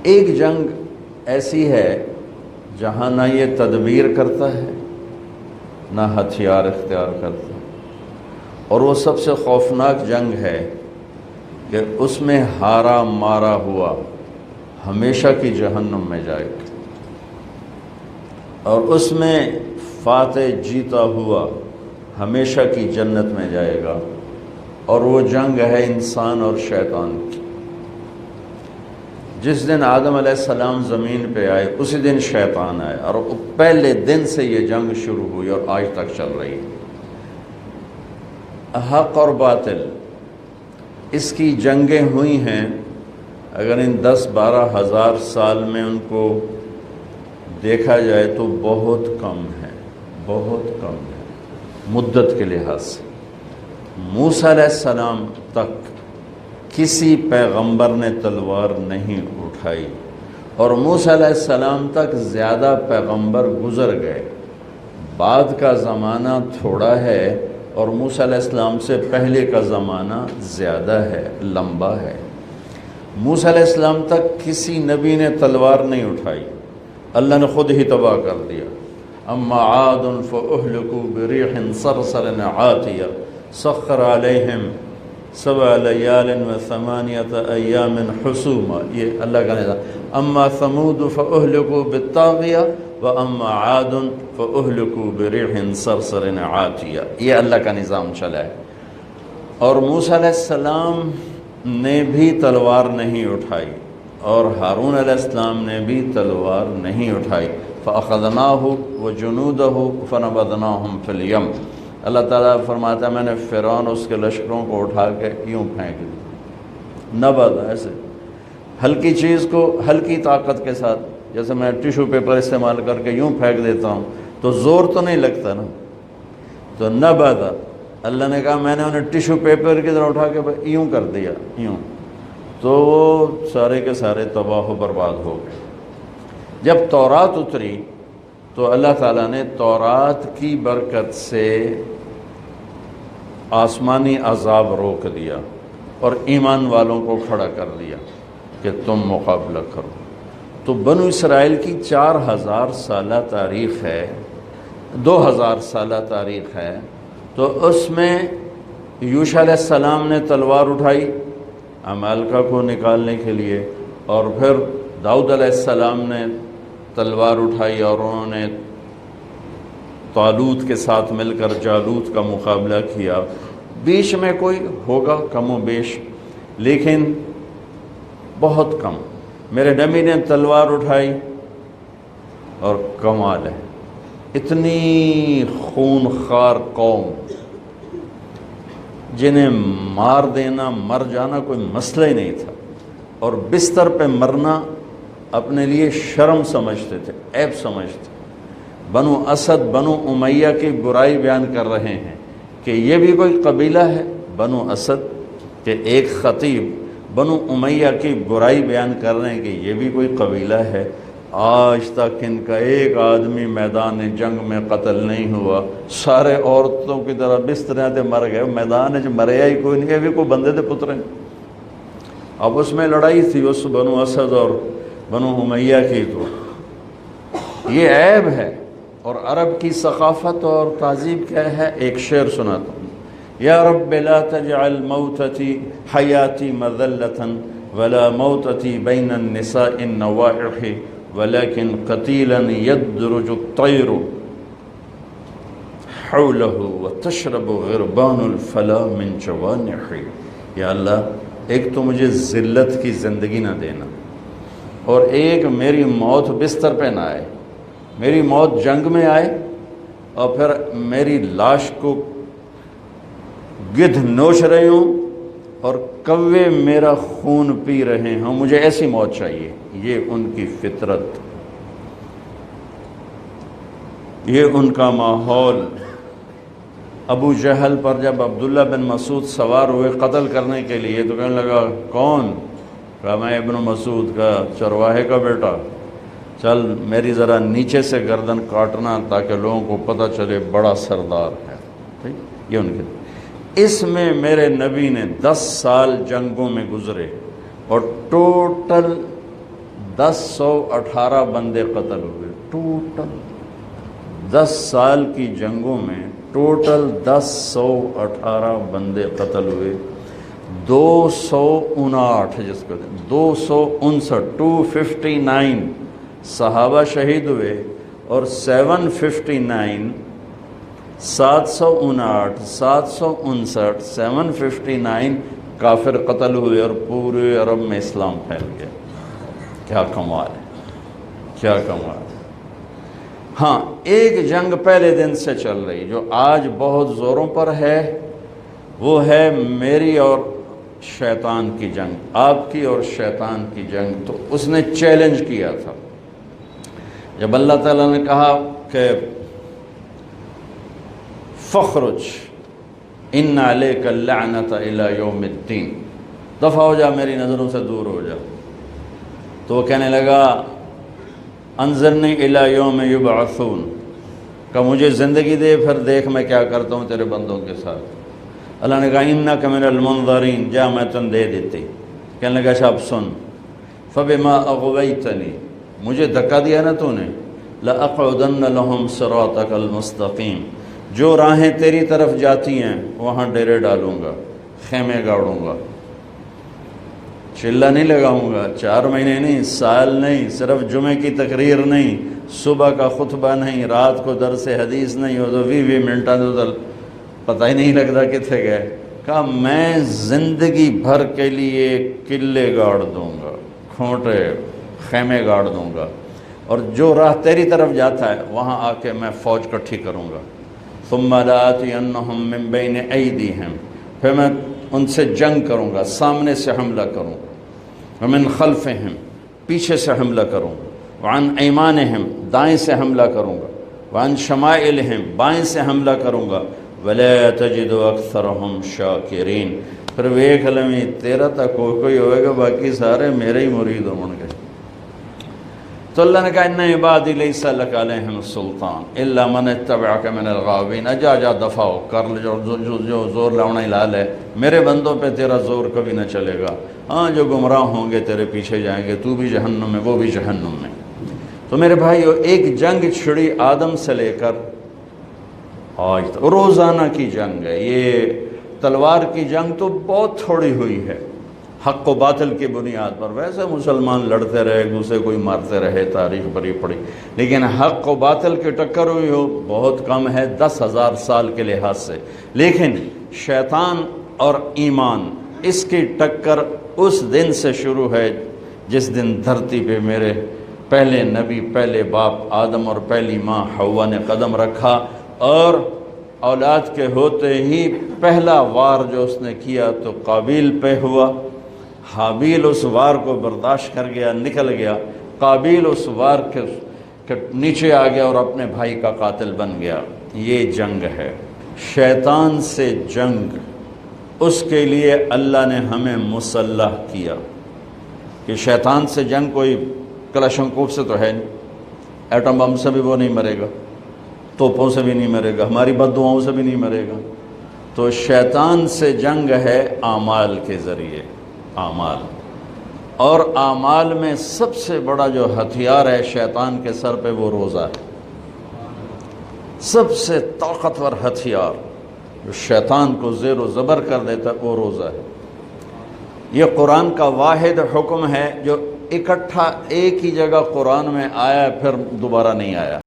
ایک جنگ ایسی ہے جہاں نہ یہ تدبیر کرتا ہے نہ ہتھیار اختیار کرتا ہے، اور وہ سب سے خوفناک جنگ ہے کہ اس میں ہارا مارا ہوا ہمیشہ کی جہنم میں جائے گا، اور اس میں فاتح جیتا ہوا ہمیشہ کی جنت میں جائے گا، اور وہ جنگ ہے انسان اور شیطان کی۔ جس دن آدم علیہ السلام زمین پہ آئے اسی دن شیطان آئے، اور پہلے دن سے یہ جنگ شروع ہوئی اور آج تک چل رہی ہے۔ حق اور باطل اس کی جنگیں ہوئی ہیں، اگر ان 10-12 ہزار سال میں ان کو دیکھا جائے تو بہت کم ہے، بہت کم ہے مدت کے لحاظ سے۔ موسیٰ علیہ السلام تک کسی پیغمبر نے تلوار نہیں اٹھائی، اور موسیٰ علیہ السلام تک زیادہ پیغمبر گزر گئے۔ بعد کا زمانہ تھوڑا ہے اور موسیٰ علیہ السلام سے پہلے کا زمانہ زیادہ ہے، لمبا ہے۔ موسیٰ علیہ السلام تک کسی نبی نے تلوار نہیں اٹھائی، اللہ نے خود ہی تباہ کر دیا۔ اما عاد فاہلکوا بریح صرصر عاتیہ سخر علیہم 7 لیال و8 ایام حسوما، یہ اللہ کا نظام۔ اما ثمود فاہلکوا بالطاغیہ واما عاد فاہلکوا بریح صرصر عاتیہ، یہ اللہ کا نظام چلا ہے۔ اور موسیٰ علیہ السلام نے بھی تلوار نہیں اٹھائی، اور ہارون علیہ السلام نے بھی تلوار نہیں اٹھائی۔ فَأَخَذْنَاهُ وَجُنُودَهُ فَنَبَذْنَاهُمْ فِي الْيَمِّ، اللہ تعالیٰ فرماتا ہے میں نے فرعون اس کے لشکروں کو اٹھا کے یوں پھینک دیا، نبذ، ایسے ہلکی چیز کو ہلکی طاقت کے ساتھ، جیسے میں ٹیشو پیپر استعمال کر کے یوں پھینک دیتا ہوں تو زور تو نہیں لگتا نا، تو نبذ، اللہ نے کہا میں نے انہیں ٹیشو پیپر کی طرح اٹھا کے یوں کر دیا، یوں، تو وہ سارے کے سارے تباہ و برباد ہو گئے۔ جب تورات اتری تو اللہ تعالیٰ نے تورات کی برکت سے آسمانی عذاب روک دیا اور ایمان والوں کو کھڑا کر دیا کہ تم مقابلہ کرو۔ تو بنو اسرائیل کی 4000 سالہ تاریخ ہے، 2000 سالہ تاریخ ہے، تو اس میں یوشع علیہ السلام نے تلوار اٹھائی عمالقہ کو نکالنے کے لیے، اور پھر داؤد علیہ السلام نے تلوار اٹھائی اور انہوں نے طالوت کے ساتھ مل کر جالوت کا مقابلہ کیا۔ بیچ میں کوئی ہوگا کم و بیش، لیکن بہت کم۔ میرے نبی نے تلوار اٹھائی، اور کمال ہے، اتنی خونخوار قوم جنہیں مار دینا، مر جانا کوئی مسئلہ ہی نہیں تھا، اور بستر پہ مرنا اپنے لیے شرم سمجھتے تھے، عیب سمجھتے۔ بنو اسد بنو امیہ کی برائی بیان کر رہے ہیں کہ یہ بھی کوئی قبیلہ ہے، بنو اسد کے ایک خطیب بنو امیہ کی برائی بیان کر رہے ہیں کہ یہ بھی کوئی قبیلہ ہے۔ آج تک ان کا ایک آدمی میدان جنگ میں قتل نہیں ہوا، سارے عورتوں کی طرح بستریں تے مر گئے، میدان جو مریا ہی کوئی نہیں، یہ بھی کوئی بندے دے پترے۔ اب اس میں لڑائی تھی اس بنو اسد اور بنو امیہ کی، تو یہ عیب ہے۔ اور عرب کی ثقافت اور تہذیب کیا ہے، ایک شعر سناتا ہوں: یا رب لا تجعل موتتی حیاتی مذلة ولا موتتی بین النساء النوائح ولكن قتیلا یدرج الطیر حولہ وتشرب غربان الفلا من جوانح۔ یا اللہ، ایک تو مجھے ذلت کی زندگی نہ دینا، اور ایک میری موت بستر پہ نہ آئے، میری موت جنگ میں آئے، اور پھر میری لاش کو گدھ نوچ رہے ہوں اور کوے میرا خون پی رہے ہوں، مجھے ایسی موت چاہیے۔ یہ ان کی فطرت، یہ ان کا ماحول۔ ابو جہل پر جب عبداللہ بن مسعود سوار ہوئے قتل کرنے کے لیے تو کہنے لگا کون؟ کہا میں ابن مسعود کا چرواہے کا بیٹا، چل میری ذرا نیچے سے گردن کاٹنا تاکہ لوگوں کو پتہ چلے بڑا سردار ہے۔ ٹھیک، یہ ان کے اس میں میرے نبی نے 10 سال جنگوں میں گزرے، اور ٹوٹل 1018 بندے قتل ہوئے ٹوٹل 10 سال کی جنگوں میں ٹوٹل 1018 بندے قتل ہوئے 259 جس کو 259 صحابہ شہید ہوئے اور 759 759 کافر قتل ہوئے اور پورے عرب میں اسلام پھیل گیا۔ کیا کمال ہے، کیا کمال ہے۔ ہاں ایک جنگ پہلے دن سے چل رہی جو آج بہت زوروں پر ہے، وہ ہے میری اور شیطان کی جنگ، آپ کی اور شیطان کی جنگ۔ تو اس نے چیلنج کیا تھا جب اللہ تعالیٰ نے کہا کہ فخرج ان علیک اللعنۃ الی یوم الدین، دفع ہو جا، میری نظروں سے دور ہو جا۔ تو وہ کہنے لگا انظرنی الی یوم یبعثون، کہ مجھے زندگی دے پھر دیکھ میں کیا کرتا ہوں تیرے بندوں کے ساتھ۔ اللہ نے کہا انک من المنظرین، جا میں تن دے دیتی۔ کہنے لگا اچھا اب سن، فبما اغویتنی، مجھے دھکا دیا نا تو نے، لأقعدن لهم صراطک المستقیم، جو راہیں تیری طرف جاتی ہیں وہاں ڈیرے ڈالوں گا، خیمے گاڑوں گا، چلہ نہیں لگاؤں گا، 4 مہینے نہیں، سال نہیں، صرف جمعے کی تقریر نہیں، صبح کا خطبہ نہیں، رات کو درس حدیث نہیں، ہو تو 20 منٹاں تو پتہ ہی نہیں لگتا کتنے گئے۔ کہا میں زندگی بھر کے لیے قلعے گاڑ دوں گا، کھوٹے خیمے گاڑ دوں گا، اور جو راہ تیری طرف جاتا ہے وہاں آ کے میں فوج کٹھی کروں گا۔ ثم لآتینہم من بین ایدیہم، پھر میں ان سے جنگ کروں گا، سامنے سے حملہ کروں، ومن خلفہم، پیچھے سے حملہ کروں، وعن ایمانہم، دائیں سے حملہ کروں گا، وعن شمائلہم، بائیں سے حملہ کروں گا، ولا تجد اکثرہم شاکرین، پھر ویکھ لمی تیرا تک کوئی ہوئے گا، باقی سارے میرے ہی مرید ہوں گے۔ تو اللہ نے کہا ان عبادی لیس لک علیہم سلطان الا من اتبعک من الغاوین، جا دفع ہو کر جو زور لاؤنا لال ہے، میرے بندوں پہ تیرا زور کبھی نہ چلے گا۔ ہاں جو گمراہ ہوں گے تیرے پیچھے جائیں گے، تو بھی جہنم میں وہ بھی جہنم میں۔ تو میرے بھائیو ایک جنگ چھڑی آدم سے لے کر آج تک، روزانہ کی جنگ ہے یہ۔ تلوار کی جنگ تو بہت تھوڑی ہوئی ہے حق و باطل کی بنیاد پر، ویسے مسلمان لڑتے رہے، ایک دوسرے کو ہی مارتے رہے، تاریخ بری پڑی، لیکن حق و باطل کی ٹکر ہوئی ہو بہت کم ہے 10,000 سال کے لحاظ سے۔ لیکن شیطان اور ایمان، اس کی ٹکر اس دن سے شروع ہے جس دن دھرتی پہ میرے پہلے نبی، پہلے باپ آدم اور پہلی ماں حوا نے قدم رکھا، اور اولاد کے ہوتے ہی پہلا وار جو اس نے کیا تو قابیل پہ ہوا۔ حابیل اس وار کو برداشت کر گیا، نکل گیا، قابیل اس وار کے نیچے آ گیا اور اپنے بھائی کا قاتل بن گیا۔ یہ جنگ ہے شیطان سے جنگ، اس کے لیے اللہ نے ہمیں مسلح کیا کہ شیطان سے جنگ کوئی کلاشنکوف سے تو ہے نہیں، ایٹم بم سے بھی وہ نہیں مرے گا، توپوں سے بھی نہیں مرے گا، ہماری بد دعاؤں سے بھی نہیں مرے گا۔ تو شیطان سے جنگ ہے اعمال کے ذریعے، اعمال، اور اعمال میں سب سے بڑا جو ہتھیار ہے شیطان کے سر پہ وہ روزہ ہے۔ سب سے طاقتور ہتھیار جو شیطان کو زیر و زبر کر دیتا ہے وہ روزہ ہے۔ یہ قرآن کا واحد حکم ہے جو اکٹھا ایک ہی جگہ قرآن میں آیا ہے، پھر دوبارہ نہیں آیا۔